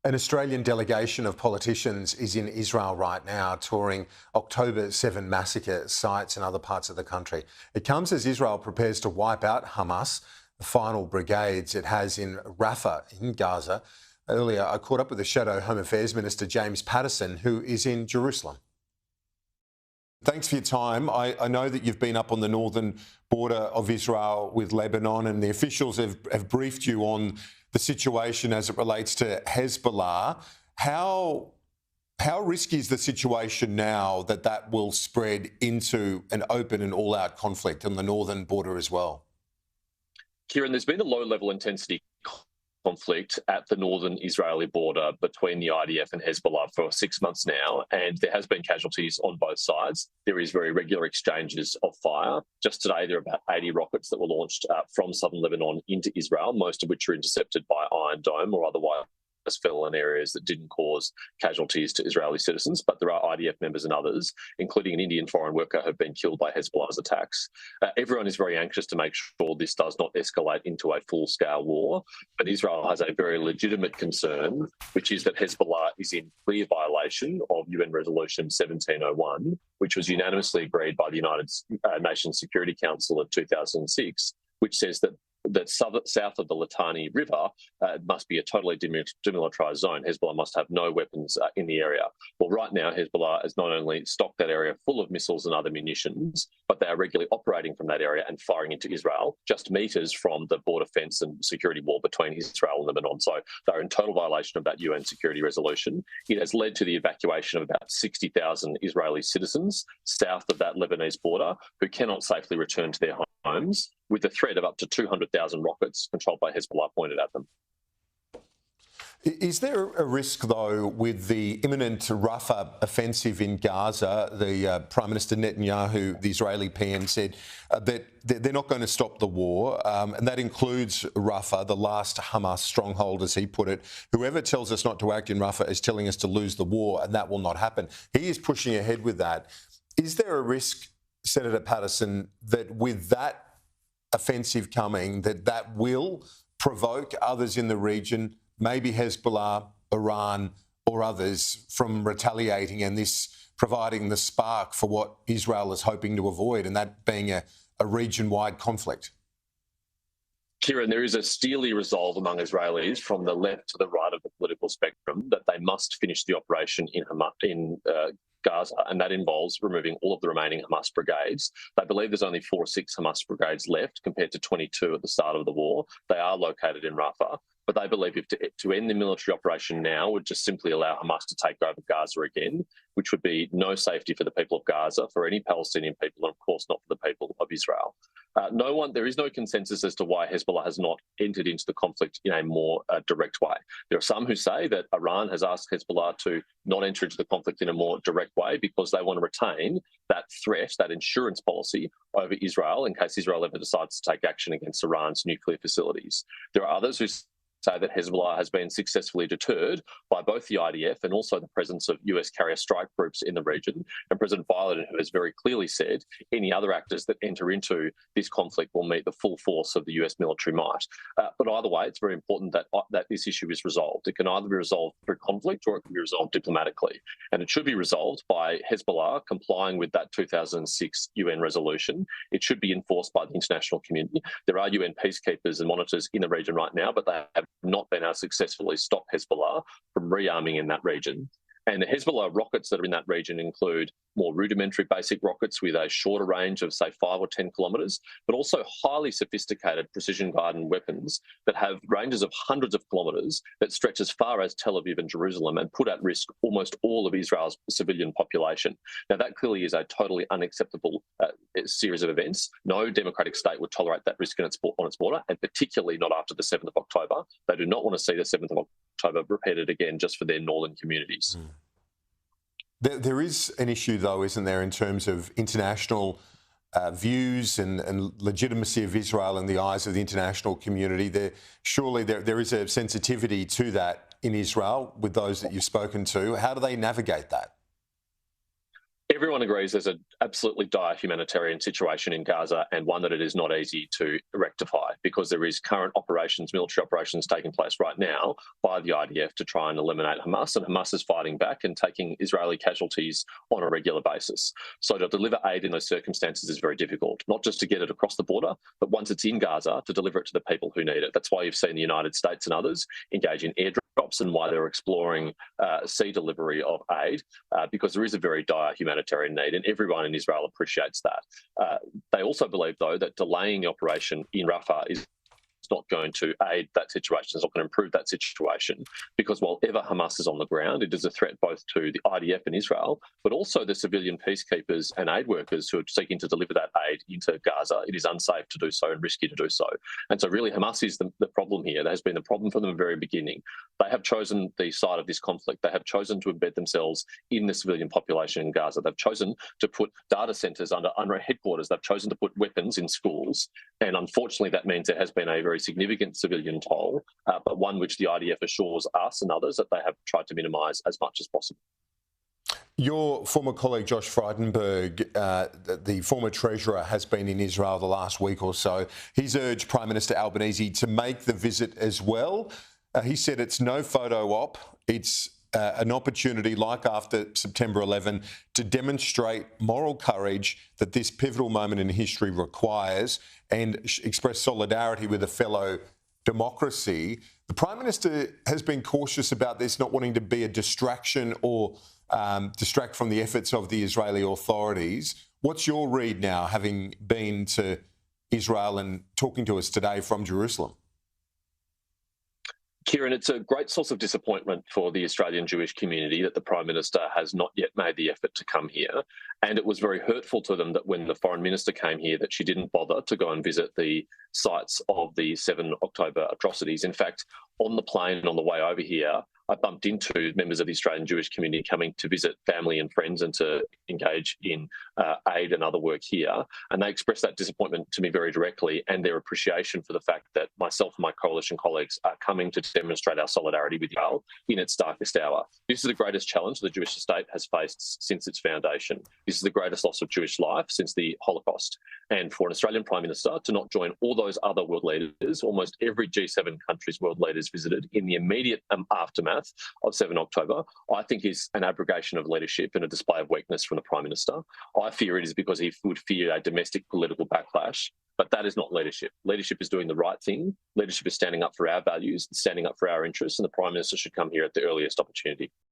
An Australian delegation of politicians is in Israel right now, touring October 7 massacre sites in other parts of the country. It comes as Israel prepares to wipe out Hamas, the final brigades it has in Rafah in Gaza. Earlier, I caught up with the Shadow Home Affairs Minister James Paterson, who is in Jerusalem. Thanks for your time. I know that you've been up on the northern border of Israel with Lebanon, and the officials have briefed you on the situation as it relates to Hezbollah. How risky is the situation now that will spread into an open and all-out conflict on the northern border as well? Kieran, there's been a low-level intensity conflict at the northern Israeli border between the IDF and Hezbollah for 6 months now, and there has been casualties on both sides. There is very regular exchanges of fire. Just today, there are about 80 rockets that were launched from southern Lebanon into Israel, most of which are intercepted by Iron Dome or otherwise fell in areas that didn't cause casualties to Israeli citizens, but there are IDF members and others, including an Indian foreign worker, who have been killed by Hezbollah's attacks. Everyone is very anxious to make sure this does not escalate into a full-scale war, but Israel has a very legitimate concern, which is that Hezbollah is in clear violation of UN Resolution 1701, which was unanimously agreed by the United Nations Security Council in 2006, which says that south of the Litani River must be a totally demilitarised zone. Hezbollah must have no weapons in the area. Well, right now, Hezbollah has not only stocked that area full of missiles and other munitions, but they are regularly operating from that area and firing into Israel, just metres from the border fence and security wall between Israel and Lebanon. So they're in total violation of that UN security resolution. It has led to the evacuation of about 60,000 Israeli citizens south of that Lebanese border who cannot safely return to their homes, with the threat of up to 200,000 rockets controlled by Hezbollah pointed at them. Is there a risk, though, with the imminent Rafah offensive in Gaza? The Prime Minister Netanyahu, the Israeli PM, said that they're not going to stop the war, and that includes Rafah, the last Hamas stronghold, as he put it. Whoever tells us not to act in Rafah is telling us to lose the war, and that will not happen. He is pushing ahead with that. Is there a risk, Senator Paterson, that with that offensive coming, that will provoke others in the region, maybe Hezbollah, Iran or others, from retaliating, and this providing the spark for what Israel is hoping to avoid, and that being a region-wide conflict? Kieran, there is a steely resolve among Israelis from the left to the right of the political spectrum that they must finish the operation in Gaza, and that involves removing all of the remaining Hamas brigades. They believe there's only 4 or 6 Hamas brigades left compared to 22 at the start of the war. They are located in Rafah, but they believe to end the military operation now would just simply allow Hamas to take over Gaza again, which would be no safety for the people of Gaza, for any Palestinian people, and of course not for the people of Israel. There is no consensus as to why Hezbollah has not entered into the conflict in a more direct way. There are some who say that Iran has asked Hezbollah to not enter into the conflict in a more direct way because they want to retain that threat, that insurance policy over Israel in case Israel ever decides to take action against Iran's nuclear facilities. There are others who say that Hezbollah has been successfully deterred by both the IDF and also the presence of US carrier strike groups in the region. And President Biden, who has very clearly said any other actors that enter into this conflict will meet the full force of the US military might. But either way, it's very important that this issue is resolved. It can either be resolved through conflict or it can be resolved diplomatically. And it should be resolved by Hezbollah complying with that 2006 UN resolution. It should be enforced by the international community. There are UN peacekeepers and monitors in the region right now, but they have not been able to successfully stop Hezbollah from rearming in that region. And the Hezbollah rockets that are in that region include more rudimentary basic rockets with a shorter range of, say, 5 or 10 kilometres, but also highly sophisticated precision-guided weapons that have ranges of hundreds of kilometres that stretch as far as Tel Aviv and Jerusalem and put at risk almost all of Israel's civilian population. Now, that clearly is a totally unacceptable series of events. No democratic state would tolerate that risk on its border, and particularly not after the 7th of October. They do not want to see the 7th of October repeated again just for their northern communities. There is an issue, though, isn't there, in terms of international views and legitimacy of Israel in the eyes of the international community. Surely there is a sensitivity to that in Israel with those that you've spoken to. How do they navigate that? Everyone agrees there's an absolutely dire humanitarian situation in Gaza, and one that it is not easy to rectify, because there is current operations, military operations taking place right now by the IDF to try and eliminate Hamas, and Hamas is fighting back and taking Israeli casualties on a regular basis. So to deliver aid in those circumstances is very difficult, not just to get it across the border, but once it's in Gaza, to deliver it to the people who need it. That's why you've seen the United States and others engage in airdrops, and why they're exploring sea delivery of aid, because there is a very dire humanitarian need, and everyone in Israel appreciates that. They also believe, though, that delaying the operation in Rafah is not going to aid that situation. It's not going to improve that situation, because while ever Hamas is on the ground, it is a threat both to the IDF in Israel, but also the civilian peacekeepers and aid workers who are seeking to deliver that aid into Gaza. It is unsafe to do so and risky to do so. And so really Hamas is the problem here. That has been the problem from the very beginning. They have chosen the side of this conflict. They have chosen to embed themselves in the civilian population in Gaza. They've chosen to put data centres under UNRWA headquarters. They've chosen to put weapons in schools. And unfortunately, that means there has been a very significant civilian toll, but one which the IDF assures us and others that they have tried to minimise as much as possible. Your former colleague Josh Frydenberg, the former treasurer, has been in Israel the last week or so. He's urged Prime Minister Albanese to make the visit as well. He said it's no photo op. It's an opportunity, like after September 11, to demonstrate moral courage that this pivotal moment in history requires, and express solidarity with a fellow democracy. The Prime Minister has been cautious about this, not wanting to be a distraction or distract from the efforts of the Israeli authorities. What's your read now, having been to Israel and talking to us today from Jerusalem? Kieran, it's a great source of disappointment for the Australian Jewish community that the Prime Minister has not yet made the effort to come here. And it was very hurtful to them that when the Foreign Minister came here, that she didn't bother to go and visit the sites of the 7 October atrocities. In fact, on the plane on the way over here, I bumped into members of the Australian Jewish community coming to visit family and friends and to engage in aid and other work here. And they expressed that disappointment to me very directly, and their appreciation for the fact that myself and my coalition colleagues are coming to demonstrate our solidarity with Israel in its darkest hour. This is the greatest challenge the Jewish state has faced since its foundation. This is the greatest loss of Jewish life since the Holocaust. And for an Australian Prime Minister to not join all those other world leaders, almost every G7 country's world leaders visited in the immediate aftermath of 7 October, I think is an abrogation of leadership and a display of weakness from the Prime Minister. I fear it is because he would fear a domestic political backlash, but that is not leadership. Leadership is doing the right thing. Leadership is standing up for our values, standing up for our interests, and the Prime Minister should come here at the earliest opportunity.